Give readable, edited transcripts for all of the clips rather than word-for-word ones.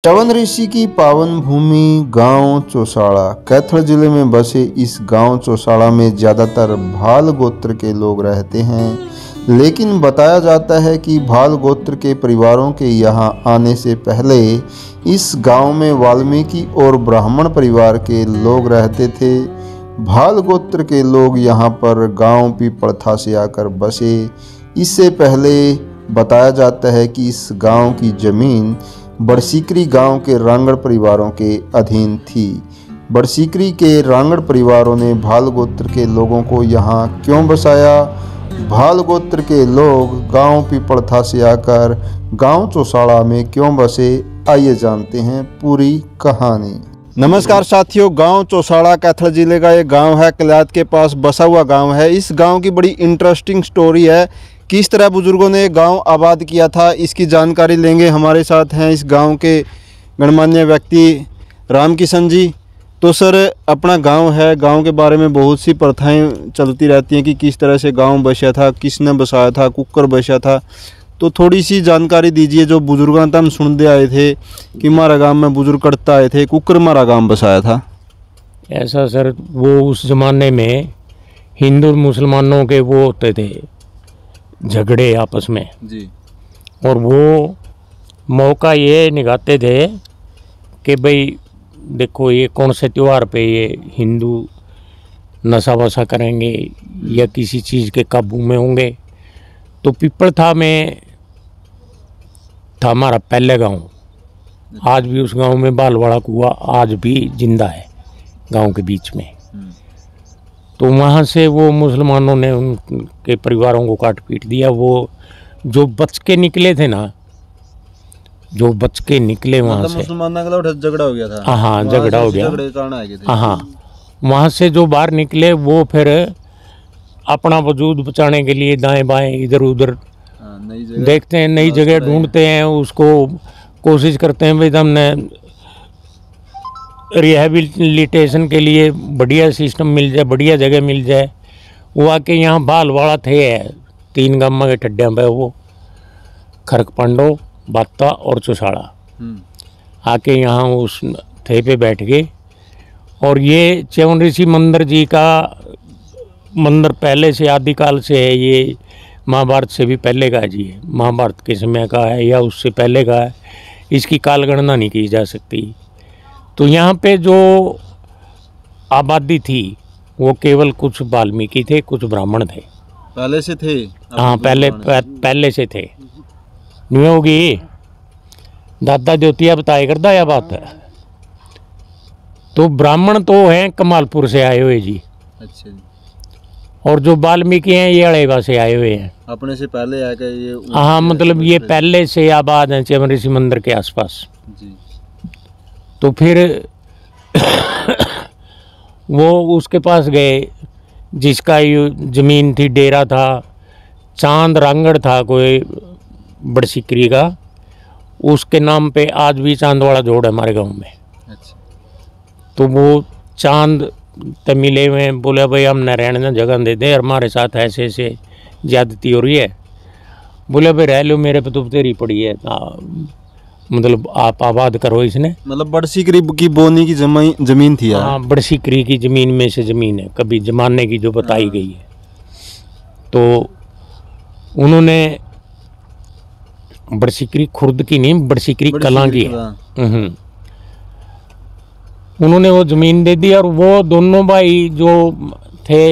च्यवन ऋषि की पावन भूमि गांव चौसाड़ा कैथल जिले में बसे इस गांव चौसाड़ा में ज़्यादातर भाल गोत्र के लोग रहते हैं। लेकिन बताया जाता है कि भाल गोत्र के परिवारों के यहां आने से पहले इस गांव में वाल्मीकि और ब्राह्मण परिवार के लोग रहते थे। भाल गोत्र के लोग यहां पर गांव पीपलथा से आकर बसे। इससे पहले बताया जाता है कि इस गांव की जमीन बड़सीकरी गांव के रांगड़ परिवारों के अधीन थी। बड़सीकरी के रांगड़ परिवारों ने भाल गोत्र के लोगों को यहाँ क्यों बसाया, भाल गोत्र के लोग गांव पीपलथा से आकर गांव चौसाड़ा में क्यों बसे, आइए जानते हैं पूरी कहानी। नमस्कार साथियों, गांव चौसाड़ा कैथल जिले का ये गांव है, कल्यात के पास बसा हुआ गांव है। इस गांव की बड़ी इंटरेस्टिंग स्टोरी है। किस तरह बुजुर्गों ने गांव आबाद किया था, इसकी जानकारी लेंगे। हमारे साथ हैं इस गांव के गणमान्य व्यक्ति राम किशन जी। तो सर, अपना गांव है, गांव के बारे में बहुत सी प्रथाएं चलती रहती हैं कि किस तरह से गांव बसा था, किसने बसाया था, कुकर बसा था। तो थोड़ी सी जानकारी दीजिए। जो बुजुर्गों तो हम सुनते आए थे कि हमारा गांव में बुजुर्ग करता आए थे, कुकर हमारा गांव बसाया था। ऐसा सर, वो उस ज़माने में हिंदू मुसलमानों के वो होते थे झगड़े आपस में जी, और वो मौका ये निकालते थे कि भाई देखो ये कौन से त्यौहार पे ये हिंदू नशा वशा करेंगे या किसी चीज़ के काबू में होंगे। तो पीपलथा में था हमारा पहले गांव। आज भी उस गांव में बालवाड़ा कुआं आज भी जिंदा है गांव के बीच में। तो वहाँ से वो मुसलमानों ने उनके परिवारों को काट पीट दिया। वो जो बच के निकले थे ना, जो बच के निकले वहाँ से, मुसलमानों के साथ झगड़ा हो गया था। हाँ, झगड़ा हो गया। हाँ, वहाँ से जो बाहर निकले वो फिर अपना वजूद बचाने के लिए दाएं बाएं इधर उधर देखते हैं, नई जगह ढूंढते हैं, उसको कोशिश करते हैं भाई हमने रिहेबिलिटेशन के लिए बढ़िया सिस्टम मिल जाए, बढ़िया जगह मिल जाए। वो आके यहाँ बालवाड़ा थे 3 गाँव के ठड्डियाँ पे, वो खरक पांडो, बात्ता और चौसाड़ा आके यहाँ उस थे पे बैठ गए। और ये च्यवन ऋषि मंदिर जी का मंदिर पहले से आदिकाल से है। ये महाभारत से भी पहले का जी है, महाभारत के समय का है या उससे पहले का है। इसकी कालगणना नहीं की जा सकती। तो यहाँ पे जो आबादी थी वो केवल कुछ वाल्मीकि थे, कुछ ब्राह्मण थे। पहले से थे? हाँ, पहले से थे। नहीं होगी, दादा ज्योतिया बताया करता यह बात है। तो ब्राह्मण तो हैं कमालपुर से आए हुए जी। अच्छा जी। और जो वाल्मीकि हैं ये अड़ेवा से आए हुए हैं। अपने से पहले आके ये? हाँ, मतलब ये पहले से आबाद हैं च्यवन ऋषि मंदिर के आसपास जी। तो फिर वो उसके पास गए जिसका ये ज़मीन थी, डेरा था, चांद रांगड़ था कोई बड़सीकरी का, उसके नाम पे आज भी चांदवाड़ा जोड़ है हमारे गांव में। अच्छा। तो वो चांद मिले हुए बोले भाई हमने रहने जगह दे दे, हमारे साथ ऐसे ऐसे ज्यादती हो रही है। बोले भाई रह लो, मेरे पे तो तेरी पड़ी है, मतलब आप आबाद करो इसने। मतलब बड़सीकरी की बोनी की जमीन थी? हाँ, बड़सीकरी की ज़मीन में से ज़मीन है, कभी जमाने की जो बताई गई है। तो उन्होंने बड़सीकरी खुर्द की नहीं, बड़सीकरी कलां की है। उन्होंने वो ज़मीन दे दी और वो दोनों भाई जो थे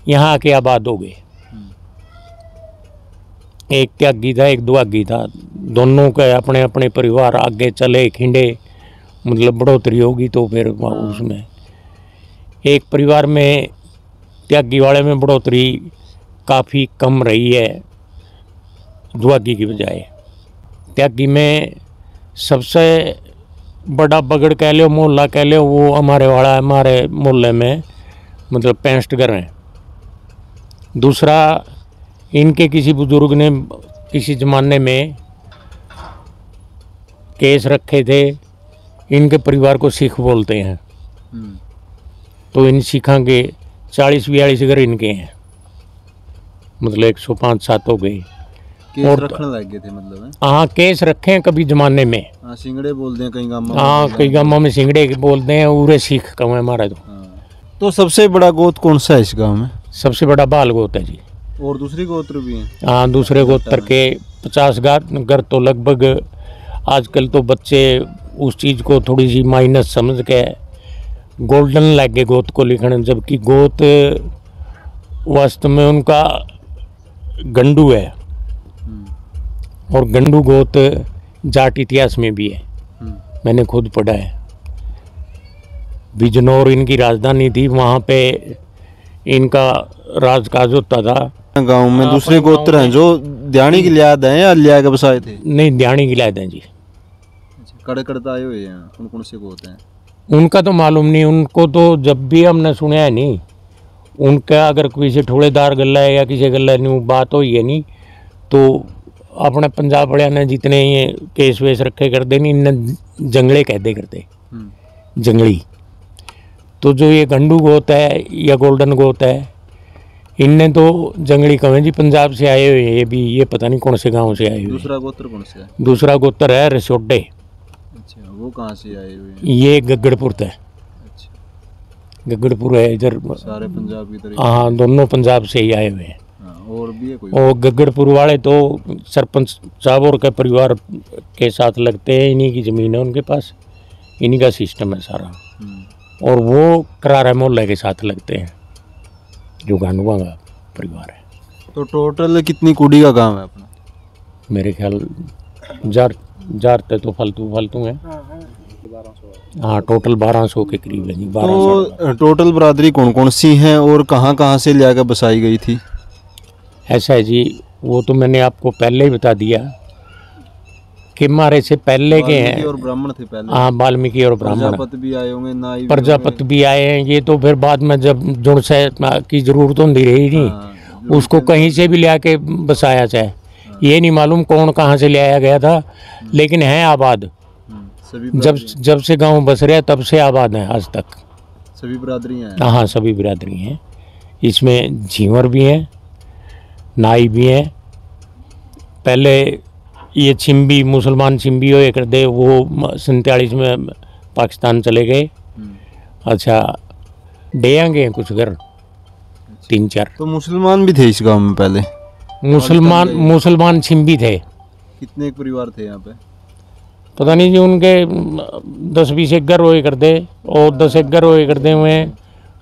यहाँ आके आबाद हो गए। एक त्यागी था, एक दुआगी था। दोनों के अपने अपने परिवार आगे चले खिंडे, मतलब बढ़ोतरी होगी तो फिर उसमें एक परिवार में त्यागी वाले में बढ़ोतरी काफ़ी कम रही है दुआगी की बजाय। त्यागी में सबसे बड़ा बगड़ कह लो, मोहल्ला कह लो, वो हमारे वाला है। हमारे मोहल्ले में मतलब 65 घर हैं। दूसरा, इनके किसी बुजुर्ग ने किसी ज़माने में केस रखे थे। इनके परिवार को सिख बोलते हैं। तो इन सिखा के 40-42 घर इनके हैं, मतलब 105-7 हो गए। केस और रखने लग गए थे मतलब है? हाँ केस रखे हैं कभी जमाने में। हाँ सिंगड़े बोलते हैं कई गाँव में। हाँ कई गाँवों में सिंगड़े बोलते हैं, उरे सीख कम है हमारा। तो तो सबसे बड़ा गोत्र कौन सा है इस गांव में? सबसे बड़ा बाल गोत्र है जी। और दूसरे गोत्र भी हैं? हाँ दूसरे गोत्र के 50 घर तो लगभग आजकल तो बच्चे उस चीज़ को थोड़ी सी माइनस समझ के गोल्डन लगे गोत को लिखने, जबकि गोत वास्तव में उनका गंडू है। और गंडू गोत जाट इतिहास में भी है, मैंने खुद पढ़ा है। बिजनौर इनकी राजधानी थी, वहाँ पे इनका राजकाज होता था। गांव में दूसरे गोत्र हैं जो ध्यानी की लियाद हैं या लिया के बसाए थे? नहीं ध्यानी की लायद हैं जी। कड़कड़ता आए हुए हैं, कौन कौन से गोत्र हैं? उनका तो मालूम नहीं, उनको तो जब भी हमने सुना है नहीं। उनका अगर किसी ठोड़ेदार गल्ला है या किसी गल्ला नहीं बात हो है नहीं, तो अपने पंजाब वाले ने जितने ये केस वेस रखे करते नहीं, इन्हें जंगले कहते करते, जंगली। तो जो ये गंडू गोत है या गोल्डन गोत है, इनने तो जंगली कहें जी, पंजाब से आए हुए ये भी, ये पता नहीं कौन से गांव से आए हुए। दूसरा गोत्र कौन सा है? दूसरा गोत्र है रसोडे। अच्छा वो कहाँ से आए हुए हैं? ये गगड़पुर है। अच्छा गगड़पुर है इधर, सारे पंजाब की तरह? हाँ दोनों पंजाब से ही आए हुए हैं। और भी है कोई? और गगड़पुर वाले तो सरपंच साहब और के परिवार के साथ लगते हैं, इन्हीं की ज़मीन है उनके पास, इन्हीं का सिस्टम है सारा। और वो करारा मोहल्ले के साथ लगते हैं, जो गांडुआ का परिवार है। तो टोटल कितनी कुड़ी का गांव है अपना? मेरे ख्याल जारते तो फालतू हैं। हाँ टोटल 1200 के करीब है जी। 1200। तो टोटल बरादरी कौन कौन सी हैं और कहाँ कहाँ से लिया कर बसाई गई थी? ऐसा है जी, वो तो मैंने आपको पहले ही बता दिया कि हमारे से पहले के हैं। और ब्राह्मण थे पहले? हाँ वाल्मीकि और ब्राह्मण। प्रजापति भी आए होंगे, नाई प्रजापति भी आए हैं। ये तो फिर बाद में जब जुड़ से की जरूरत होती रही नहीं, उसको कहीं से भी लिया के बसाया जाए। ये नहीं मालूम कौन कहाँ से लाया गया था, लेकिन है आबाद। जब से गांव बस रहे तब से आबाद है आज तक। सभी बिरादरियाँ हैं? हाँ सभी बिरादरी हैं। इसमें झींवर भी हैं, नाई भी हैं। पहले ये छिम्बी, मुसलमान छिम्बी हो कर दे, वो 47 में पाकिस्तान चले गए। अच्छा डेंगे हैं कुछ घर, 3-4। तो मुसलमान भी थे इस गांव में पहले? मुसलमान छिम्बी थे। कितने परिवार थे यहाँ पे? पता नहीं जी, उनके 10-20 घर होए करते, और 10 घर होए करते हुए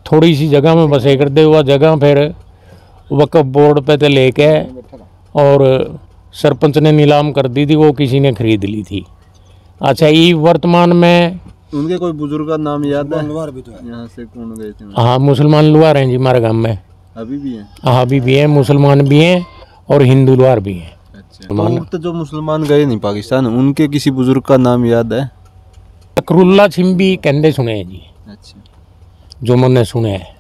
थोड़ी सी जगह में बसे करते। वह जगह फिर वक्फ बोर्ड पे तो लेके और सरपंच ने नीलाम कर दी थी, वो किसी ने खरीद ली थी। अच्छा ये वर्तमान में उनके कोई बुजुर्ग का नाम याद है? यहाँ से कौन गए थे? हाँ मुसलमान लुहार हैं जी हमारे गांव में। अभी भी हैं? हाँ अभी भी हैं, मुसलमान भी हैं और हिंदू लुहार भी हैं। अच्छा तो जो मुसलमान गए नहीं पाकिस्तान, उनके किसी बुजुर्ग का नाम याद है? अकरुल्ला छिम्बी कहते सुने हैं जी। अच्छा जो मैंने सुने हैं।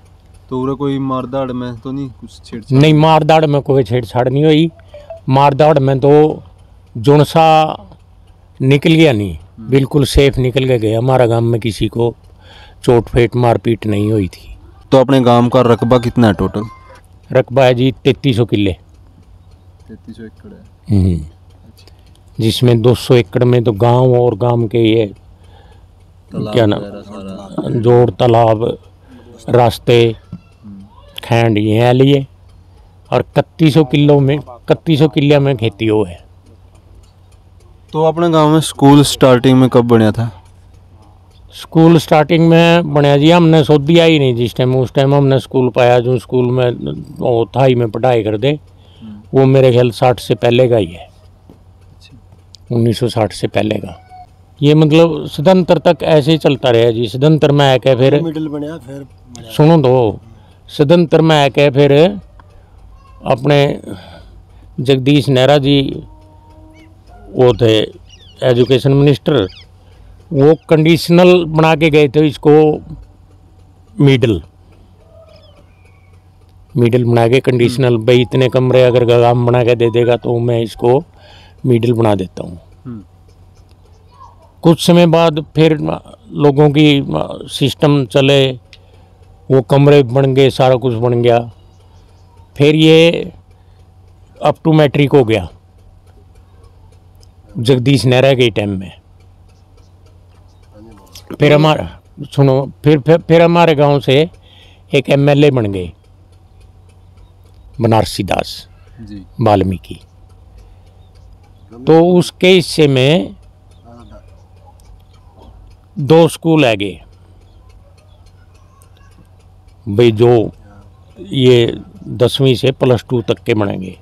तो उरे कोई मारदाड़ में तो नहीं कुछ छेड़छाड़? नहीं मारदाड़ में कोई छेड़छाड़ नहीं हुई। मारदाड़ में तो जुनसा निकल गया नहीं, बिल्कुल सेफ निकल के गया। हमारा गांव में किसी को चोट फेट मारपीट नहीं हुई थी। तो अपने गांव का रकबा कितना है टोटल? रकबा है जी 3300 किले। 3300 एकड़ है? जिसमें 200 एकड़ में तो गांव और गांव के ये क्या नाम, जोड़, तालाब, रास्ते, खैंड ये है लिए। और 3100 किले में खेती हो है। तो अपने गांव में स्कूल स्टार्टिंग में कब बनया था? स्कूल स्टार्टिंग में बनया जी, हमने सोधी आई नहीं जिस टाइम। उस टाइम हमने स्कूल पाया जो स्कूल में वो था ही में पढ़ाई कर दे, वो मेरे ख्याल 60 से पहले का ही है। 1960 से पहले का। ये मतलब सदंतर तक ऐसे ही चलता रहा जी। सदंतर में आके फिर मिडिल बनया, फिर सुनो तो सदंतर में आके फिर अपने जगदीश नेहरा जी वो थे एजुकेशन मिनिस्टर, वो कंडीशनल बना के गए थे इसको। मिडिल बना के कंडीशनल, भाई इतने कमरे अगर गांव बना के दे देगा तो मैं इसको मिडिल बना देता हूँ। कुछ समय बाद फिर लोगों की सिस्टम चले, वो कमरे बन गए, सारा कुछ बन गया। फिर ये अप टू मैट्रिक हो गया। जगदीश नेहरा के टाइम में। फिर हमारा सुनो, फिर हमारे गांव से एक एमएलए बन गए बनारसी दास वाल्मीकि। तो उसके हिस्से में 2 स्कूल है गए भाई, जो ये 10वीं से +2 तक के बनेंगे,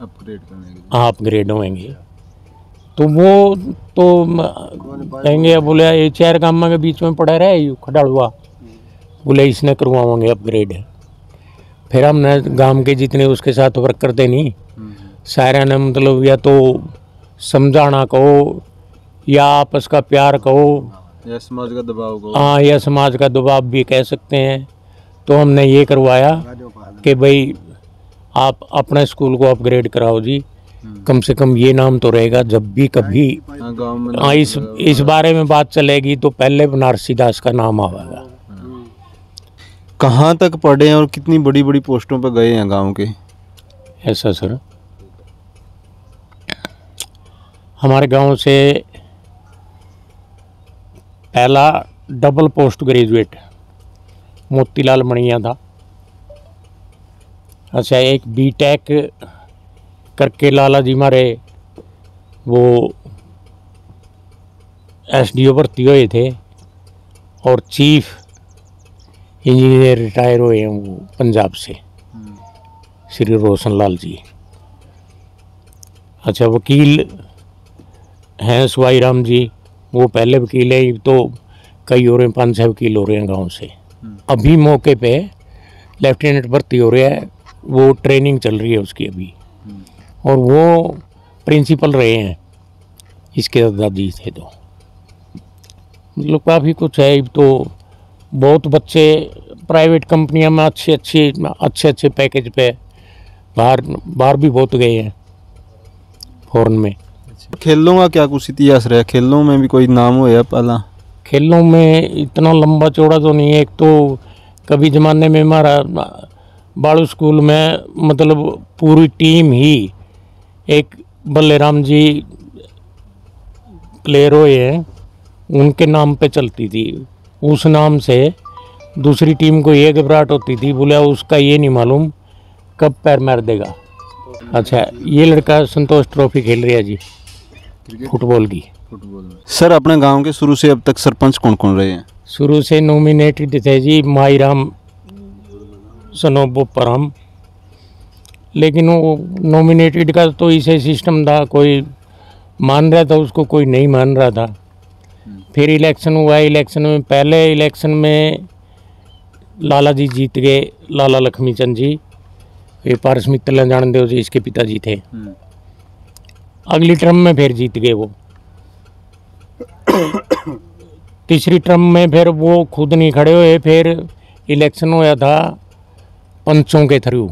अपग्रेड होंगे। तो वो तो कहेंगे, बोले ये 4 गाँव के बीच में पड़ा रहे खडाड़ुआ, बोले इसने करवाओगे अपग्रेड। फिर हमने गांव के जितने उसके साथ वर्क करते नहीं, सारे ने मतलब या तो समझाना कहो या आपस का प्यार कहो या समाज का दबाव कहो। हाँ, या समाज का दबाव भी कह सकते हैं। तो हमने ये करवाया कि भाई आप अपने स्कूल को अपग्रेड कराओ जी, कम से कम ये नाम तो रहेगा। जब भी कभी इस बारे में बात चलेगी तो पहले बनारसी दास का नाम आएगा। कहाँ तक पढ़े हैं और कितनी बड़ी बड़ी पोस्टों पर गए हैं गांव के? ऐसा सर, हमारे गांव से पहला डबल पोस्ट ग्रेजुएट मोतीलाल मणिया था। अच्छा, एक बीटेक करके लाला जी मारे वो एसडीओ भर्ती हुए थे और चीफ इंजीनियर रिटायर हुए हैं वो पंजाब से, श्री रोशन लाल जी। अच्छा, वकील हैं सुवाई राम जी, वो पहले वकील है, तो कई हो रहे हैं, 5-6 वकील हो रहे हैं गांव से। अभी मौके पे लेफ्टिनेंट भर्ती हो रहा है, वो ट्रेनिंग चल रही है उसकी अभी, और वो प्रिंसिपल रहे हैं, इसके दादाजी थे। तो मतलब काफ़ी कुछ है। तो बहुत बच्चे प्राइवेट कंपनियां में अच्छे पैकेज पे बाहर भी बहुत गए हैं फॉरेन में। खेलों का क्या कुछ इतिहास रहा? खेलों में भी कोई नाम हो या पहला? खेलों में इतना लंबा चौड़ा तो नहीं है। एक तो कभी ज़माने में हमारा बालू स्कूल में मतलब पूरी टीम ही, एक बल्लेराम जी प्लेयर हुए हैं, उनके नाम पे चलती थी। उस नाम से दूसरी टीम को ये घबराहट होती थी, बोला उसका ये नहीं मालूम कब पैर मार देगा। अच्छा, ये लड़का संतोष ट्रॉफी खेल रहा है जी, फुटबॉल की। सर, अपने गांव के शुरू से अब तक सरपंच कौन कौन रहे हैं? शुरू से नॉमिनेटेड थे जी माईराम सनो बोपरम, लेकिन वो नॉमिनेटेड का तो इसे सिस्टम था, कोई मान रहा था उसको, कोई नहीं मान रहा था। फिर इलेक्शन हुआ, इलेक्शन में पहले इलेक्शन में लाला जी जीत गए, लाला लक्ष्मी चंद जी, ये पारस मित्तल जानते हो जी, इसके पिताजी थे। अगली टर्म में फिर जीत गए वो। तीसरी टर्म में फिर वो खुद नहीं खड़े हुए, फिर इलेक्शन होया था पंचों के थ्रू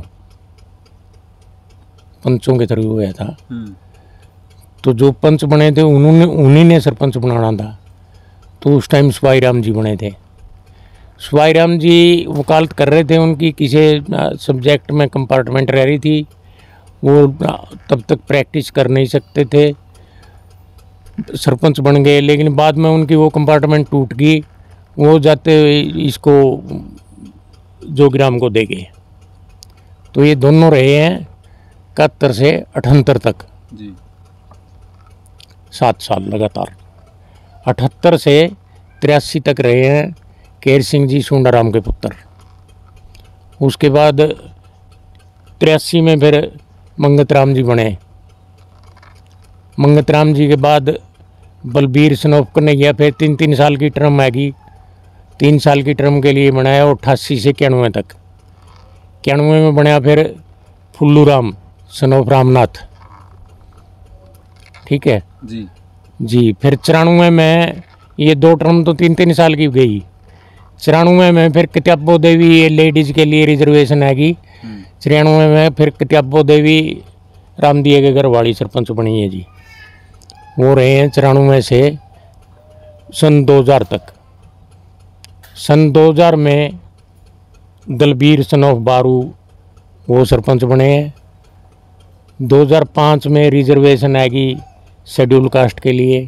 हुआ था। तो जो पंच बने थे उन्हीं ने सरपंच बनाना था। तो उस टाइम सुवाई राम जी बने थे। सुवाई राम जी वकालत कर रहे थे, उनकी किसी सब्जेक्ट में कंपार्टमेंट रह रही थी, वो तब तक प्रैक्टिस कर नहीं सकते थे, सरपंच बन गए। लेकिन बाद में उनकी वो कंपार्टमेंट टूट गई, वो जाते हुए इसको जोगिराम को दे गए। तो ये दोनों रहे हैं 71 से 78 तक जी, 7 साल लगातार। 78 से 83 तक रहे हैं केर सिंह जी सुंडाराम के पुत्र। उसके बाद 83 में फिर मंगत राम जी बने। मंगत राम जी के बाद बलबीर सनोफ कन्हैया, फिर 3-3 साल की टर्म आएगी। 3 साल की टर्म के लिए बनाया 88 से 91 तक। 91 में बनाया फिर फुल्लू राम सनोफ रामनाथ, ठीक है जी। फिर 94 में ये 2 टर्म तो 3-3 साल की गई। 94 में फिर किताबो देवी, ये लेडीज़ के लिए रिजर्वेशन आएगी। 93 में फिर किताबो देवी रामदिया के घर वाली सरपंच बनी है जी। वो रहे हैं 94 से सन 2000 तक। सन 2000 में दलबीर सनोफ बारू वो सरपंच बने हैं। 2005 में रिजर्वेशन आएगी शेड्यूल कास्ट के लिए,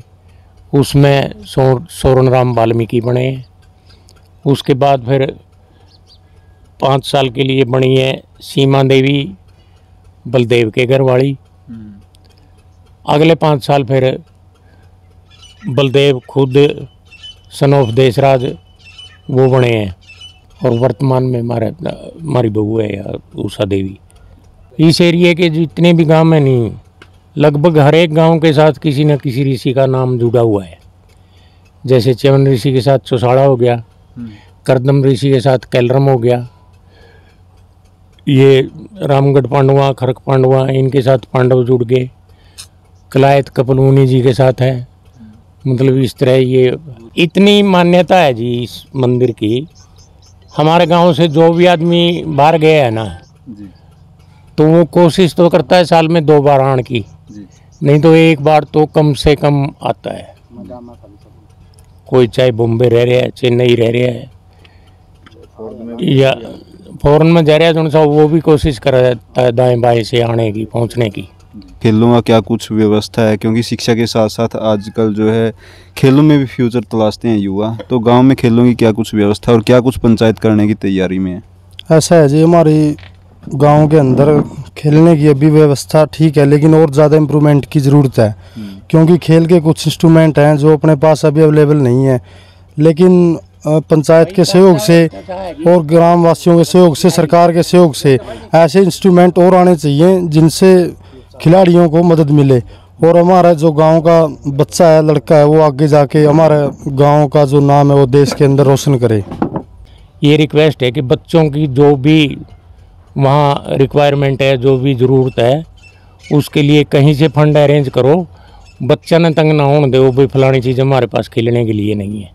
उसमें सोरन राम वाल्मीकि बने। उसके बाद फिर 5 साल के लिए बनी है सीमा देवी बलदेव के घर वाली। अगले 5 साल फिर बलदेव खुद सन ऑफ देशराज वो बने हैं, और वर्तमान में हमारी बहू है या उषा देवी। इस एरिया के जितने भी गांव में नहीं, लगभग हर एक गांव के साथ किसी न किसी ऋषि का नाम जुड़ा हुआ है। जैसे च्यवन ऋषि के साथ चौसाड़ा हो गया, करदम ऋषि के साथ कैलरम हो गया, ये रामगढ़ पांडवा खरक पांडवा इनके साथ पांडव जुड़ गए, कलायत कपलमुनि जी के साथ है। मतलब इस तरह ये इतनी मान्यता है जी इस मंदिर की। हमारे गांव से जो भी आदमी बाहर गया है ना जी, तो वो कोशिश तो करता है साल में 2 बार आने की, जी, नहीं तो 1 बार तो कम से कम आता है। कोई चाहे बॉम्बे रह रहा है, चेन्नई रह रहा है या फॉरेन में जा रहा है, तो वो भी कोशिश कर रहा है दाएं बाएं से आने की, पहुंचने की। खेलों का क्या कुछ व्यवस्था है? क्योंकि शिक्षा के साथ साथ आजकल जो है खेलों में भी फ्यूचर तलाशते हैं युवा, तो गांव में खेलों की क्या कुछ व्यवस्था और क्या कुछ पंचायत करने की तैयारी में है? ऐसा है जी, हमारी गांव के अंदर खेलने की अभी व्यवस्था ठीक है, लेकिन और ज़्यादा इम्प्रूवमेंट की ज़रूरत है। क्योंकि खेल के कुछ इंस्ट्रूमेंट हैं जो अपने पास अभी अवेलेबल नहीं है, लेकिन पंचायत के सहयोग से और ग्रामवासियों के सहयोग से, सरकार के सहयोग से ऐसे इंस्ट्रूमेंट और आने चाहिए जिनसे खिलाड़ियों को मदद मिले, और हमारा जो गांव का बच्चा है, लड़का है, वो आगे जाके हमारे गांव का जो नाम है वो देश के अंदर रोशन करे। ये रिक्वेस्ट है कि बच्चों की जो भी वहाँ रिक्वायरमेंट है, जो भी ज़रूरत है, उसके लिए कहीं से फंड अरेंज करो। बच्चा ने तंग ना होने दो भाई फलानी चीज़ हमारे पास खेलने के लिए नहीं है।